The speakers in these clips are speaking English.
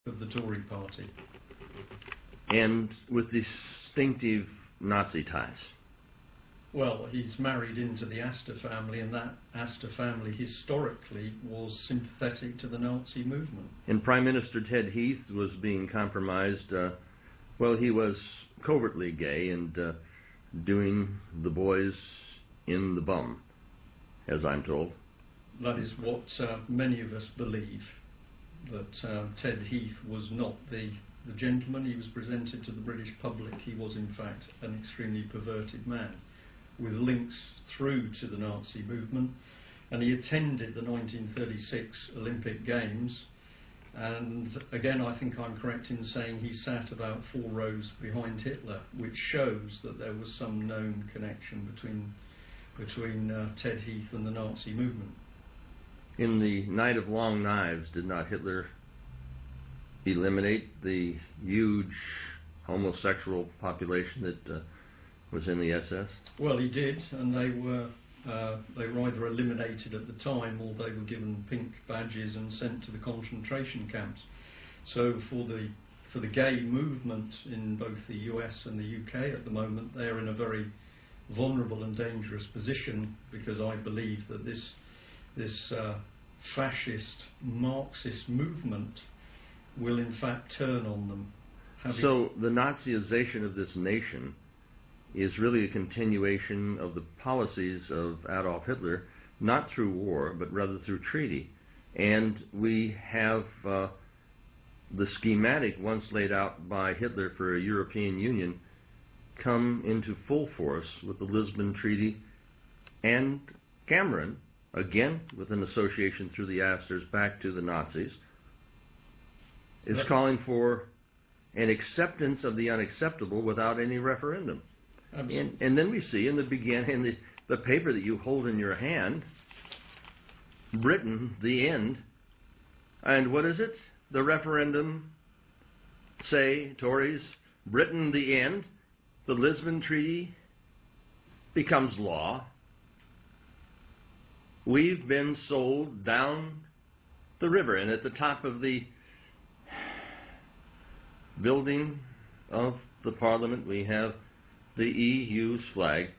of the Tory party. And with distinctive Nazi ties. Well, he's married into the Astor family, and that Astor family historically was sympathetic to the Nazi movement. And Prime Minister Ted Heath was being compromised. Well, he was covertly gay and doing the boys in the bum, as I'm told. That is what many of us believe, that Ted Heath was not the gentleman he was presented to the British public. He was, in fact, an extremely perverted man with links through to the Nazi movement. And he attended the 1936 Olympic Games. And again, I think I'm correct in saying he sat about 4 rows behind Hitler, which shows that there was some known connection between Ted Heath and the Nazi movement. In the Night of Long Knives, did not Hitler eliminate the huge homosexual population that was in the SS? Well, he did, and they were either eliminated at the time, or they were given pink badges and sent to the concentration camps. So for the gay movement in both the US and the UK at the moment, they're in a very vulnerable and dangerous position, because I believe that this fascist Marxist movement will in fact turn on them. So the Nazization of this nation is really a continuation of the policies of Adolf Hitler, not through war, but rather through treaty. And we have the schematic once laid out by Hitler for a European Union come into full force with the Lisbon Treaty, and Cameron, again with an association through the Astors back to the Nazis, is calling for an acceptance of the unacceptable without any referendum. And then we see in the paper that you hold in your hand, Britain, the end. And what is it? The referendum say, Tories, Britain, the end. The Lisbon Treaty becomes law. We've been sold down the river, and at the top of the building of the Parliament we have the EU's flag.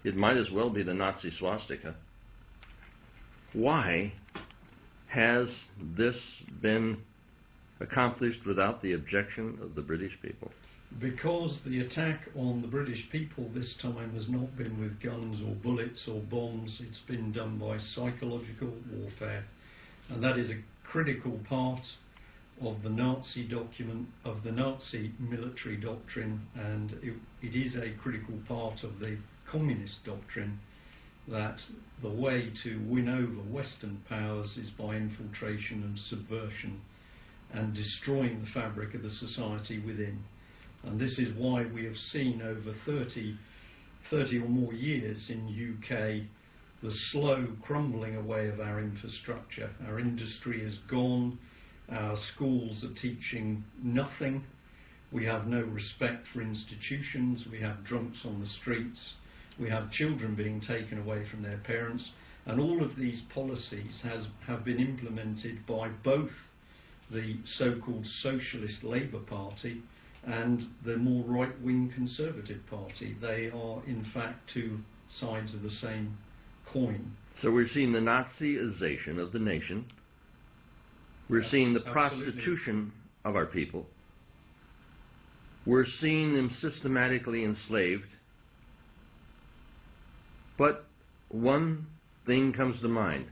It might as well be the Nazi swastika. Why has this been accomplished without the objection of the British people? Because the attack on the British people this time has not been with guns or bullets or bombs. It's been done by psychological warfare, and that is a critical part of the Nazi document, of the Nazi military doctrine, and it is a critical part of the communist doctrine, that the way to win over Western powers is by infiltration and subversion and destroying the fabric of the society within. And this is why we have seen over 30 or more years in UK the slow crumbling away of our infrastructure. Our industry is gone. Our schools are teaching nothing. We have no respect for institutions. We have drunks on the streets. We have children being taken away from their parents. And all of these policies have been implemented by both the so-called Socialist Labour Party and the more right-wing Conservative Party. They are, in fact, two sides of the same coin. So we're seeing the Nazization of the nation. We're seeing the Absolutely. prostitution of our people. We're seeing them systematically enslaved. But one thing comes to mind.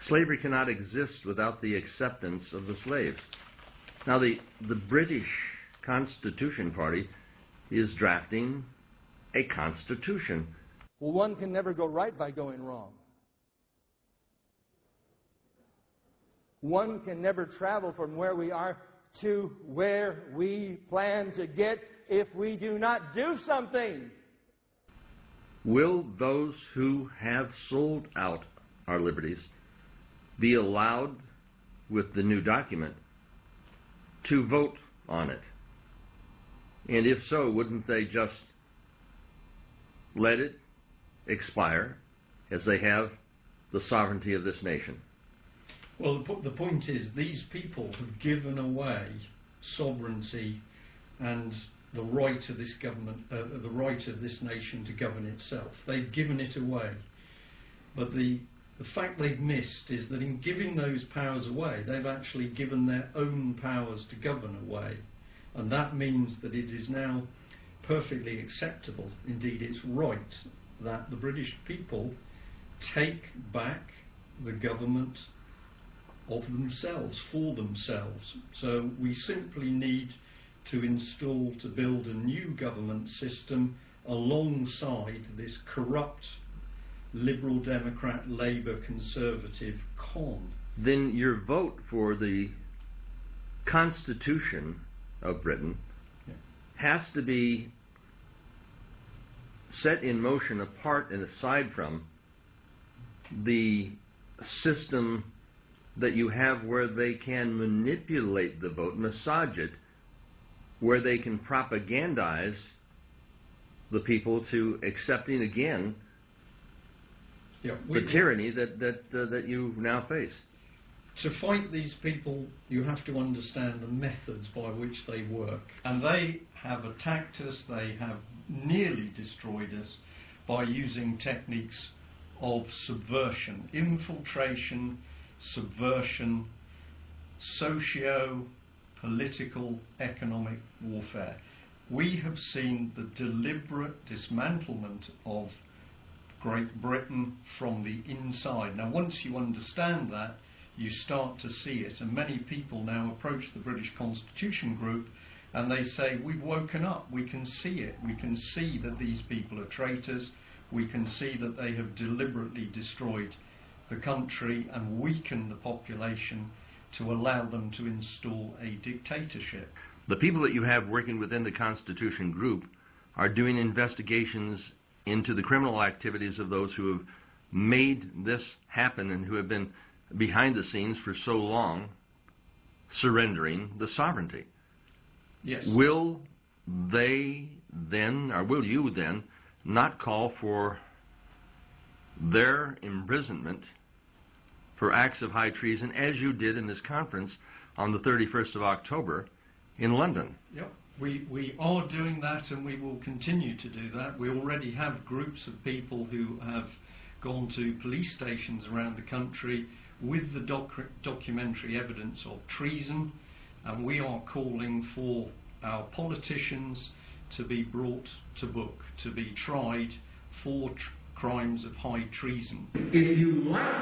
Slavery cannot exist without the acceptance of the slaves. Now, the British Constitution Party is drafting a constitution. Well, one can never go right by going wrong. One can never travel from where we are to where we plan to get if we do not do something. Will those who have sold out our liberties be allowed, with the new document, to vote on it? And if so, wouldn't they just let it expire, as they have the sovereignty of this nation? Well, the point is, these people have given away sovereignty and the right of this government, the right of this nation to govern itself. They've given it away. But the fact they've missed is that in giving those powers away, they've actually given their own powers to govern away. And that means that it is now perfectly acceptable, indeed it's right, that the British people take back the government of themselves, for themselves. So we simply need to build a new government system alongside this corrupt Liberal Democrat, Labour, Conservative con. Then your vote for the Constitution of Britain has to be set in motion apart and aside from the system that you have where they can manipulate the vote, massage it, where they can propagandize the people to accepting again the tyranny that you now face. To fight these people, you have to understand the methods by which they work. And they have attacked us, they have nearly destroyed us by using techniques of subversion, infiltration, subversion, socio-political, economic warfare. We have seen the deliberate dismantlement of Great Britain from the inside. Now, once you understand that, you start to see it, and many people now approach the British Constitution group and they say, we've woken up, we can see it, we can see that these people are traitors, we can see that they have deliberately destroyed the country and weakened the population to allow them to install a dictatorship. The people that you have working within the Constitution group are doing investigations into the criminal activities of those who have made this happen and who have been behind the scenes for so long, surrendering the sovereignty. Yes. Will they then, or will you then, not call for their imprisonment for acts of high treason, as you did in this conference on the 31st of October in London? Yep. We are doing that, and we will continue to do that. We already have groups of people who have gone to police stations around the country with the documentary evidence of treason, and we are calling for our politicians to be brought to book, to be tried for crimes of high treason. If you like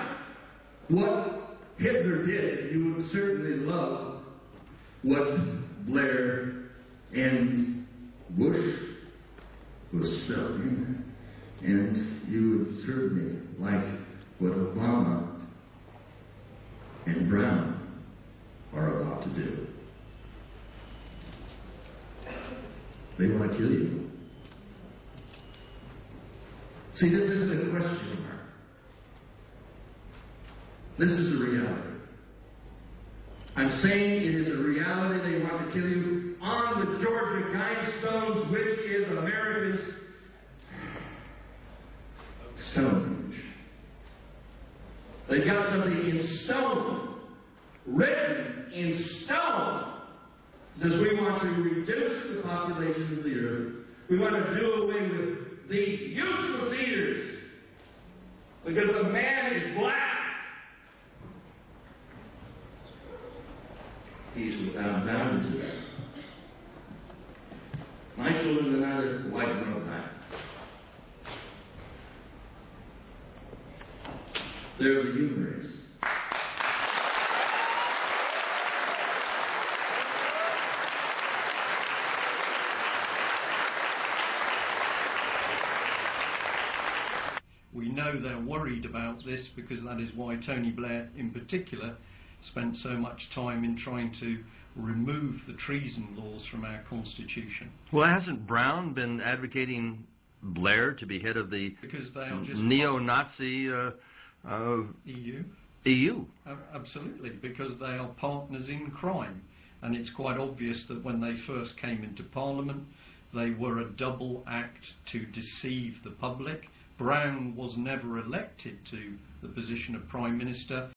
what Hitler did, you would certainly love what Blair and Bush was spelling, and you would certainly like what Obama and Brown are about to do. They want to kill you. See, this isn't a question mark. This is a reality. I'm saying it is a reality. They want to kill you on the Georgia Guidestones, which is America's Stonehenge. They've got something in stone, written in stone. It says we want to reduce the population of the earth. We want to do away with the useless eaters, because the man is black. He's without bound to that. My children are neither white nor black. They're the human race. We know they're worried about this, because that is why Tony Blair in particular spent so much time in trying to remove the treason laws from our Constitution. Well, hasn't Brown been advocating Blair to be head of the Because they are just neo-Nazi EU? EU? Absolutely, because they are partners in crime. And it's quite obvious that when they first came into Parliament, they were a double act to deceive the public. Brown was never elected to the position of Prime Minister.